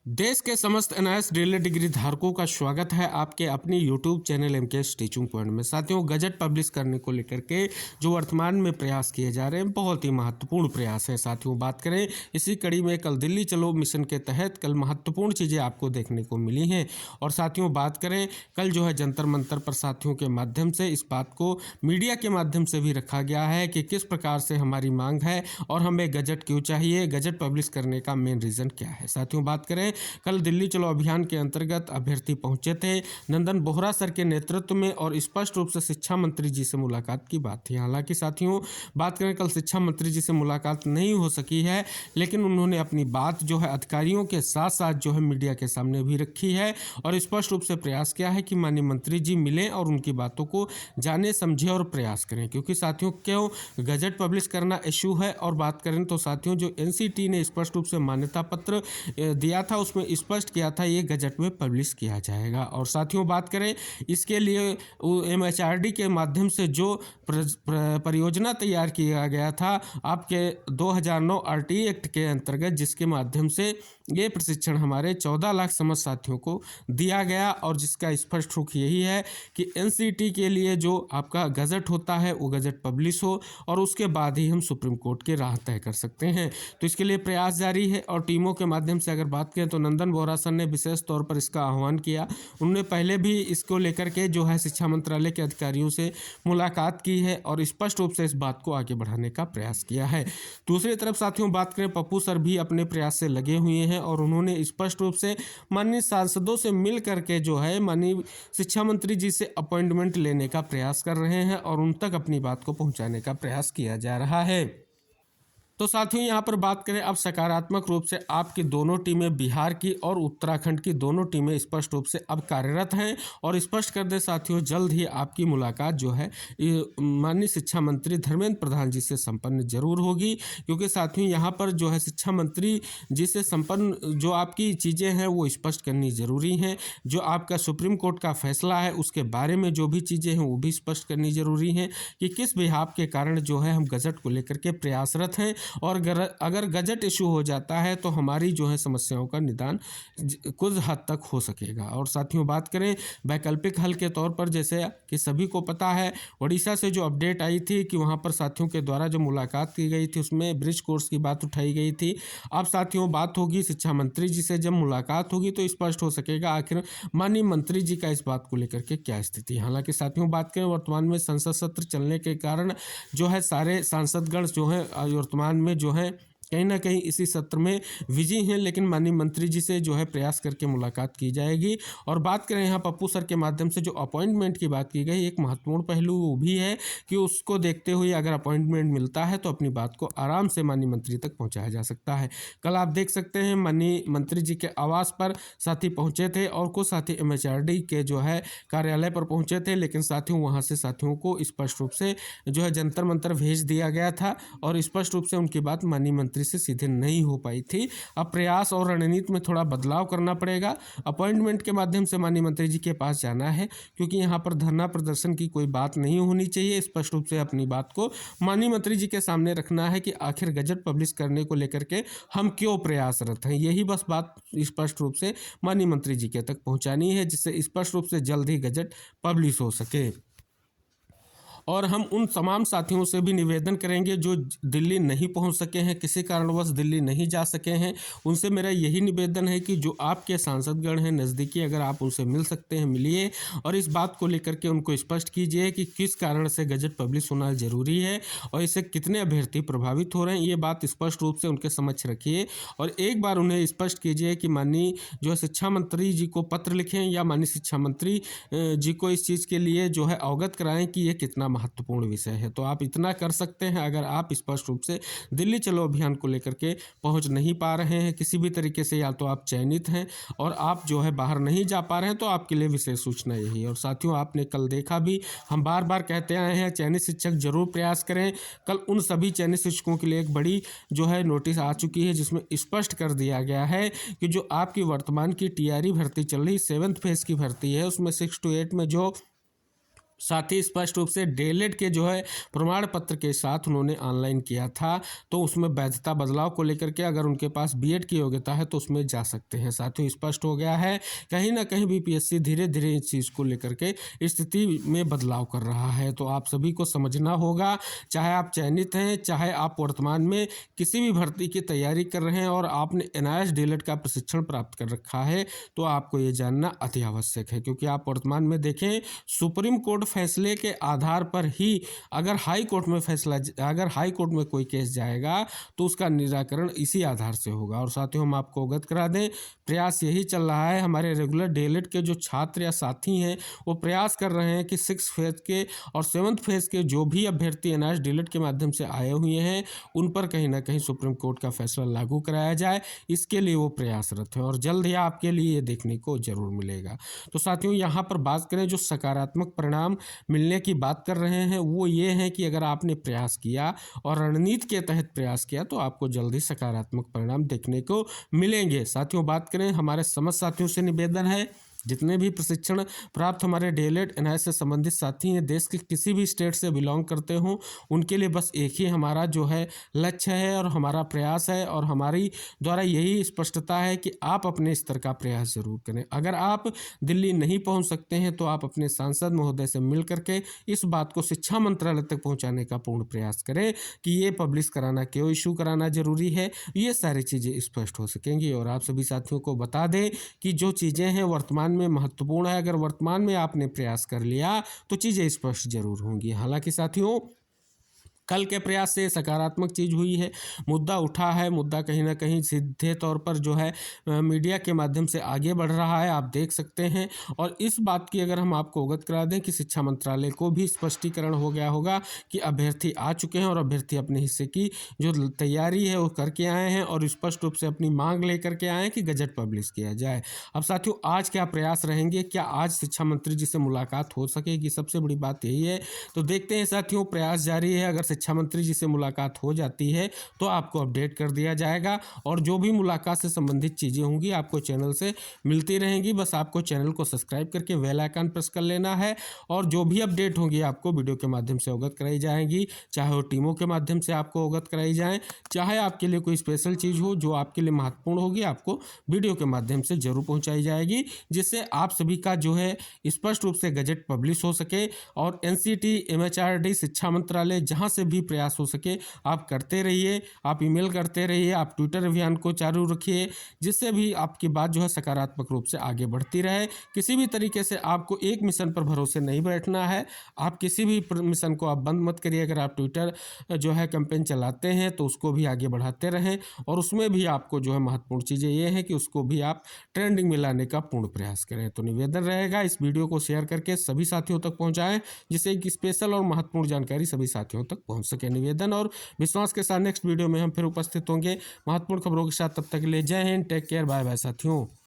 देश के समस्त एनआईएस डिले डिग्री धारकों का स्वागत है आपके अपनी YouTube channel MKS teaching point में। साथियों, गजट पब्लिश करने को लेकर के जो वर्तमान में प्रयास किए जा रहे हैं, बहुत ही महत्वपूर्ण प्रयास है। साथियों, बात करें इसी कड़ी में कल दिल्ली चलो मिशन के तहत कल महत्वपूर्ण चीज़ें आपको देखने को मिली हैं। और साथियों, बात करें कल जो है जंतर मंतर पर साथियों के माध्यम से इस बात को मीडिया के माध्यम से भी रखा गया है कि किस प्रकार से हमारी मांग है और हमें गजट क्यों चाहिए, गजट पब्लिश करने का मेन रीज़न क्या है। साथियों, बात करें कल दिल्ली चलो अभियान के अंतर्गत अभ्यर्थी पहुंचे थे नंदन बोहरा सर के नेतृत्व में और स्पष्ट रूप से शिक्षा मंत्री जी से मुलाकात की बात थी। हालांकि साथियों, बात करें कल शिक्षा मंत्री जी से मुलाकात नहीं हो सकी है, लेकिन उन्होंने अपनी बात जो है अधिकारियों के साथ साथ जो है मीडिया के सामने भी रखी है और स्पष्ट रूप से प्रयास किया है कि माननीय मंत्री जी मिलें और उनकी बातों को जाने समझे और प्रयास करें। क्योंकि साथियों, क्यों गजट पब्लिश करना इशू है। और बात करें तो साथियों, जो एनसीटी ने स्पष्ट रूप से मान्यता पत्र दिया था उसमें स्पष्ट किया था ये गजट में पब्लिश किया जाएगा। और साथियों, बात करें इसके लिए एमएचआरडी के माध्यम से जो परियोजना तैयार किया गया था आपके 2009 आरटीई एक्ट के अंतर्गत, जिसके माध्यम से ये प्रशिक्षण हमारे 14 लाख समझ साथियों को दिया गया और जिसका स्पष्ट रुख यही है कि एनसीटी के लिए जो आपका गजट होता है वो गजट पब्लिश हो और उसके बाद ही हम सुप्रीम कोर्ट की राह तय कर सकते हैं। तो इसके लिए प्रयास जारी है और टीमों के माध्यम से अगर बात करें तो नंदन बोहरा सर ने विशेष तौर पर इसका आह्वान किया। उन्होंने पहले भी इसको लेकर के जो है शिक्षा मंत्रालय के अधिकारियों से मुलाकात की है और स्पष्ट रूप से इस बात को आगे बढ़ाने का प्रयास किया है। दूसरी तरफ साथियों, बात करें पप्पू सर भी अपने प्रयास से लगे हुए हैं और उन्होंने स्पष्ट रूप से माननीय सांसदों से मिल करके जो है माननीय शिक्षा मंत्री जी से अपॉइंटमेंट लेने का प्रयास कर रहे हैं और उन तक अपनी बात को पहुंचाने का प्रयास किया जा रहा है। तो साथियों, यहाँ पर बात करें अब सकारात्मक रूप से आपकी दोनों टीमें बिहार की और उत्तराखंड की दोनों टीमें स्पष्ट रूप से अब कार्यरत हैं और स्पष्ट कर दे साथियों, जल्द ही आपकी मुलाकात जो है माननीय शिक्षा मंत्री धर्मेंद्र प्रधान जी से संपन्न जरूर होगी। क्योंकि साथियों, यहाँ पर जो है शिक्षा मंत्री जी से संपन्न जो आपकी चीज़ें हैं वो स्पष्ट करनी जरूरी हैं। जो आपका सुप्रीम कोर्ट का फैसला है उसके बारे में जो भी चीज़ें हैं वो भी स्पष्ट करनी जरूरी हैं कि किस बिहाफ के कारण जो है हम गजट को लेकर के प्रयासरत हैं और अगर गजट इशू हो जाता है तो हमारी जो है समस्याओं का निदान कुछ हद तक हो सकेगा। और साथियों, बात करें वैकल्पिक हल के तौर पर, जैसे कि सभी को पता है उड़ीसा से जो अपडेट आई थी कि वहां पर साथियों के द्वारा जो मुलाकात की गई थी उसमें ब्रिज कोर्स की बात उठाई गई थी। अब साथियों, बात होगी शिक्षा मंत्री जी से, जब मुलाकात होगी तो स्पष्ट हो सकेगा आखिर माननीय मंत्री जी का इस बात को लेकर के क्या स्थिति। हालांकि साथियों, बात करें वर्तमान में संसद सत्र चलने के कारण जो है सारे सांसदगण जो है वर्तमान में जो है कहीं ना कहीं इसी सत्र में बिजी हैं, लेकिन माननीय मंत्री जी से जो है प्रयास करके मुलाकात की जाएगी। और बात करें यहाँ पप्पू सर के माध्यम से जो अपॉइंटमेंट की बात की गई, एक महत्वपूर्ण पहलू वो भी है कि उसको देखते हुए अगर अपॉइंटमेंट मिलता है तो अपनी बात को आराम से माननीय मंत्री तक पहुँचाया जा सकता है। कल आप देख सकते हैं माननीय मंत्री जी के आवास पर साथी पहुँचे थे और कुछ साथी एमएचआरडी के जो है कार्यालय पर पहुँचे थे, लेकिन साथियों वहाँ से साथियों को स्पष्ट रूप से जो है जंतर मंतर भेज दिया गया था और स्पष्ट रूप से उनकी बात माननीय मंत्री से सीधे नहीं हो पाई थी। अब प्रयास और रणनीति में थोड़ा बदलाव करना पड़ेगा। अपॉइंटमेंट के माध्यम से माननीय मंत्री जी के पास जाना है, क्योंकि यहाँ पर धरना प्रदर्शन की कोई बात नहीं होनी चाहिए। स्पष्ट रूप से अपनी बात को माननीय मंत्री जी के सामने रखना है कि आखिर गजट पब्लिश करने को लेकर के हम क्यों प्रयासरत हैं। यही बस बात स्पष्ट रूप से माननीय मंत्री जी के तक पहुँचानी है, जिससे स्पष्ट रूप से जल्द ही गजट पब्लिश हो सके। और हम उन तमाम साथियों से भी निवेदन करेंगे जो दिल्ली नहीं पहुंच सके हैं, किसी कारणवश दिल्ली नहीं जा सके हैं, उनसे मेरा यही निवेदन है कि जो आपके सांसदगण हैं नज़दीकी, अगर आप उनसे मिल सकते हैं मिलिए और इस बात को लेकर के उनको स्पष्ट कीजिए कि किस कारण से गजट पब्लिश होना जरूरी है और इससे कितने अभ्यर्थी प्रभावित हो रहे हैं। ये बात स्पष्ट रूप से उनके समक्ष रखिए और एक बार उन्हें स्पष्ट कीजिए कि माननीय जो है शिक्षा मंत्री जी को पत्र लिखें या माननीय शिक्षा मंत्री जी को इस चीज़ के लिए जो है अवगत कराएं कि ये कितना महत्वपूर्ण विषय है। तो आप इतना कर सकते हैं, अगर आप स्पष्ट रूप से दिल्ली चलो अभियान को लेकर के पहुंच नहीं पा रहे हैं किसी भी तरीके से, या तो आप चयनित हैं और आप जो है बाहर नहीं जा पा रहे हैं, तो आपके लिए विशेष सूचना यही है। और साथियों, आपने कल देखा भी, हम बार बार कहते आए हैं चयनित शिक्षक जरूर प्रयास करें। कल उन सभी चयनित शिक्षकों के लिए एक बड़ी जो है नोटिस आ चुकी है, जिसमें स्पष्ट कर दिया गया है कि जो आपकी वर्तमान की टीआरई भर्ती चल रही 7th फेज की भर्ती है, उसमें 6 to 8 में जो साथ ही स्पष्ट रूप से डीएलएड के जो है प्रमाण पत्र के साथ उन्होंने ऑनलाइन किया था, तो उसमें वैधता बदलाव को लेकर के अगर उनके पास बीएड की योग्यता है तो उसमें जा सकते हैं। साथ ही स्पष्ट हो गया है कहीं ना कहीं बीपीएससी धीरे धीरे इस चीज़ को लेकर के स्थिति में बदलाव कर रहा है। तो आप सभी को समझना होगा, चाहे आप चयनित हैं, चाहे आप वर्तमान में किसी भी भर्ती की तैयारी कर रहे हैं और आपने एनआईएस डीएलएड का प्रशिक्षण प्राप्त कर रखा है, तो आपको ये जानना अति आवश्यक है। क्योंकि आप वर्तमान में देखें, सुप्रीम कोर्ट फैसले के आधार पर ही अगर हाई कोर्ट में अगर हाई कोर्ट में कोई केस जाएगा तो उसका निराकरण इसी आधार से होगा। और साथियों, हम आपको अवगत करा दें, प्रयास यही चल रहा है, हमारे रेगुलर डीएलएड के जो छात्र या साथी हैं वो प्रयास कर रहे हैं कि 6th फेज के और 7th फेज के जो भी अभ्यर्थी एनआईएस डीएलएड के माध्यम से आए हुए हैं उन पर कहीं ना कहीं सुप्रीम कोर्ट का फैसला लागू कराया जाए, इसके लिए वो प्रयासरत है और जल्द ही आपके लिए ये देखने को जरूर मिलेगा। तो साथियों, यहाँ पर बात करें जो सकारात्मक परिणाम मिलने की बात कर रहे हैं वो ये है कि अगर आपने प्रयास किया और रणनीति के तहत प्रयास किया तो आपको जल्दी सकारात्मक परिणाम देखने को मिलेंगे। साथियों, बात करें, हमारे समस्त साथियों से निवेदन है, जितने भी प्रशिक्षण प्राप्त हमारे डीएलएड एनआईएस से संबंधित साथी हैं, देश के किसी भी स्टेट से बिलोंग करते हों, उनके लिए बस एक ही हमारा जो है लक्ष्य है और हमारा प्रयास है और हमारी द्वारा यही स्पष्टता है कि आप अपने स्तर का प्रयास जरूर करें। अगर आप दिल्ली नहीं पहुंच सकते हैं तो आप अपने सांसद महोदय से मिल करके इस बात को शिक्षा मंत्रालय तक पहुंचाने का पूर्ण प्रयास करें कि ये पब्लिश कराना, क्यों इशू कराना जरूरी है, ये सारी चीज़ें स्पष्ट हो सकेंगी। और आप सभी साथियों को बता दें कि जो चीज़ें हैं वर्तमान में महत्वपूर्ण है, अगर वर्तमान में आपने प्रयास कर लिया तो चीज़ें स्पष्ट जरूर होंगी। हालांकि साथियों, कल के प्रयास से सकारात्मक चीज़ हुई है, मुद्दा उठा है, मुद्दा कहीं ना कहीं सीधे तौर पर जो है मीडिया के माध्यम से आगे बढ़ रहा है, आप देख सकते हैं। और इस बात की अगर हम आपको अवगत करा दें कि शिक्षा मंत्रालय को भी स्पष्टीकरण हो गया होगा कि अभ्यर्थी आ चुके हैं और अभ्यर्थी अपने हिस्से की जो तैयारी है वो करके आए हैं और स्पष्ट रूप से अपनी मांग लेकर के आए हैं कि गजट पब्लिश किया जाए। अब साथियों, आज क्या प्रयास रहेंगे, क्या आज शिक्षा मंत्री जी से मुलाकात हो सकेगी, सबसे बड़ी बात यही है। तो देखते हैं साथियों, प्रयास जारी है। अगर शिक्षा मंत्री जी से मुलाकात हो जाती है तो आपको अपडेट कर दिया जाएगा और जो भी मुलाकात से संबंधित चीज़ें होंगी आपको चैनल से मिलती रहेंगी। बस आपको चैनल को सब्सक्राइब करके बेल आइकन प्रेस कर लेना है और जो भी अपडेट होंगी आपको वीडियो के माध्यम से अवगत कराई जाएंगी, चाहे वो टीमों के माध्यम से आपको अवगत कराई जाए, चाहे आपके लिए कोई स्पेशल चीज़ हो जो आपके लिए महत्वपूर्ण होगी, आपको वीडियो के माध्यम से जरूर पहुँचाई जाएगी, जिससे आप सभी का जो है स्पष्ट रूप से गजट पब्लिश हो सके। और एनसीटी, एमएचआरडी, शिक्षा मंत्रालय, जहाँ से भी प्रयास हो सके आप करते रहिए, आप ईमेल करते रहिए, आप ट्विटर अभियान को चालू रखिए, जिससे भी आपकी बात जो है सकारात्मक रूप से आगे बढ़ती रहे। किसी भी तरीके से आपको एक मिशन पर भरोसे नहीं बैठना है, आप किसी भी मिशन को आप बंद मत करिए। अगर आप ट्विटर जो है कैंपेन चलाते हैं तो उसको भी आगे बढ़ाते रहें और उसमें भी आपको जो है महत्वपूर्ण चीज़ें ये हैं कि उसको भी आप ट्रेंडिंग में लाने का पूर्ण प्रयास करें। तो निवेदन रहेगा, इस वीडियो को शेयर करके सभी साथियों तक पहुँचाएँ, जिससे एक स्पेशल और महत्वपूर्ण जानकारी सभी साथियों तक पहुँच सके। निवेदन और विश्वास के साथ नेक्स्ट वीडियो में हम फिर उपस्थित होंगे महत्वपूर्ण खबरों के साथ। तब तक के लिए जय हिंद, टेक केयर, बाय बाय साथियों।